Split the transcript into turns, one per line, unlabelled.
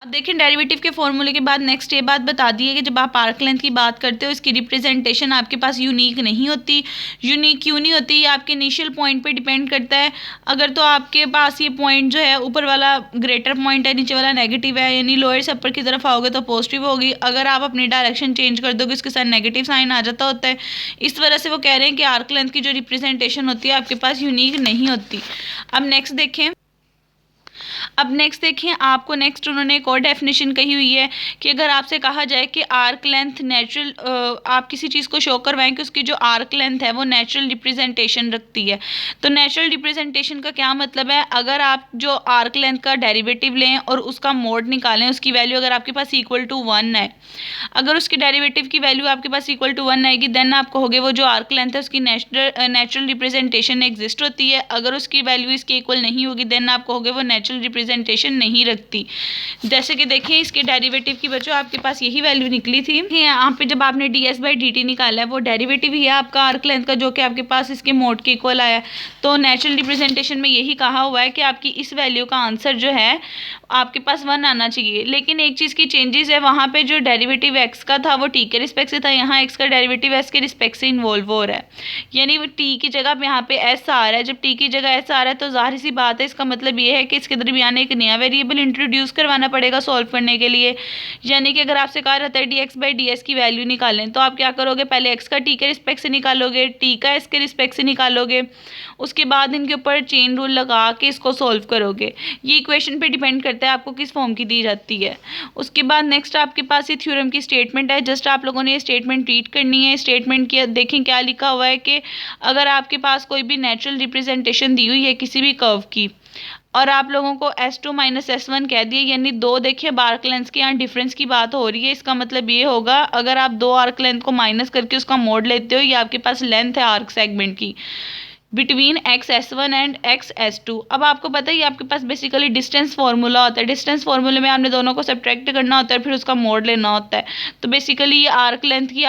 अब देखिए डेरिवेटिव के फॉर्मूले के बाद नेक्स्ट ये बात बता दी है कि जब आप आर्क लेंथ की बात करते हो इसकी रिप्रेजेंटेशन आपके पास यूनिक नहीं होती। यूनिक क्यों नहीं होती? ये आपके इनिशियल पॉइंट पे डिपेंड करता है। अगर तो आपके पास ये पॉइंट जो है ऊपर वाला ग्रेटर पॉइंट है, नीचे वाला नेगेटिव है, यानी लोअर से अपर की तरफ आओगे तो पॉजिटिव होगी। अगर आप अपनी डायरेक्शन चेंज कर दोगे उसके साथ नेगेटिव साइन आ जाता होता है। इस वजह से वो कह रहे हैं कि आर्क लेंथ की जो रिप्रेजेंटेशन होती है आपके पास यूनिक नहीं होती। अब नेक्स्ट देखें, आपको नेक्स्ट उन्होंने एक और डेफिनेशन कही हुई है कि अगर आपसे कहा जाए कि आर्क लेंथ नेचुरल, आप किसी चीज़ को शो करवाएं कि उसकी जो आर्क लेंथ है वो नेचुरल रिप्रेजेंटेशन रखती है। तो नेचुरल रिप्रेजेंटेशन का क्या मतलब है? अगर आप जो आर्क लेंथ का डेरिवेटिव लें और उसका मोड निकालें, उसकी वैल्यू अगर आपके पास इक्वल टू 1 है, अगर उसकी डेरिवेटिव की वैल्यू आपके पास इक्वल टू 1 आएगी, देन आप कहोगे वो जो आर्क लेंथ है उसकी नेचुरल रिप्रेजेंटेशन एग्जिस्ट होती है। अगर उसकी वैल्यू इसके इक्वल नहीं होगी देन आप कहोगे वो नेचुरल रिप्रेजेंटेशन नहीं रखती। जैसे कि देखिए इसके डेरिवेटिव की बच्चों आपके पास यही वैल्यू निकली थी। यहाँ पे जब आपने ds/dt निकाला है वो डेरिवेटिव ही है आपका आर्क लेंथ का, जो कि आपके पास इसके मोड के इक्वल आया। तो नेचुरल रिप्रेजेंटेशन में यही कहा हुआ है कि आपकी इस वैल्यू का आंसर जो है आपके पास 1 आना चाहिए। लेकिन एक चीज़ की चेंजेस है, वहाँ पे जो डेरिवेटिव x का था वो t के रिस्पेक्ट से था, यहाँ x का डेरिवेटिव s के रिस्पेक्ट से इन्वॉल्व हो रहा है। यानी वो t की जगह यहाँ पे s आ रहा है। जब t की जगह s आ रहा है तो जाहिर सी बात है, इसका मतलब ये है कि इसके दरमियान एक नया वेरिएबल इंट्रोड्यूस करवाना पड़ेगा सॉल्व करने के लिए। यानी कि अगर आपसे कहा रहता है dx/ds की वैल्यू निकालें तो आप क्या करोगे? पहले x का t के रिस्पेक्ट से निकालोगे, t का s के रिस्पेक्ट से निकालोगे, उसके बाद इनके ऊपर चेन रूल लगा के इसको सॉल्व करोगे। ये इक्वेशन पे डिपेंड करता है आपको किस फॉर्म की दी जाती है। उसके बाद नेक्स्ट आपके पास ये थ्योरम की स्टेटमेंट है। जस्ट आप लोगों ने ये स्टेटमेंट रीड करनी है। स्टेटमेंट की देखें क्या लिखा हुआ है कि अगर आपके पास कोई भी नेचुरल रिप्रेजेंटेशन दी हुई है किसी भी कर्व की और आप लोगों को s2 - s1 कह दिए, यानी दो देखिए आर्क लेंथ के यहाँ डिफरेंस की बात हो रही है। इसका मतलब ये होगा अगर आप दो आर्क लेंथ को माइनस करके उसका मोड लेते हो, ये आपके पास लेंथ है आर्क सेगमेंट की बिटवीन x(s1) एंड x(s2). अब आपको पता है ये आपके पास बेसिकली डिस्टेंस फार्मूला होता है। डिस्टेंस फार्मूले में आपने दोनों को सब्ट्रैक्ट करना होता है, फिर उसका मोड लेना होता है। तो बेसिकली ये आर्क लेंथ की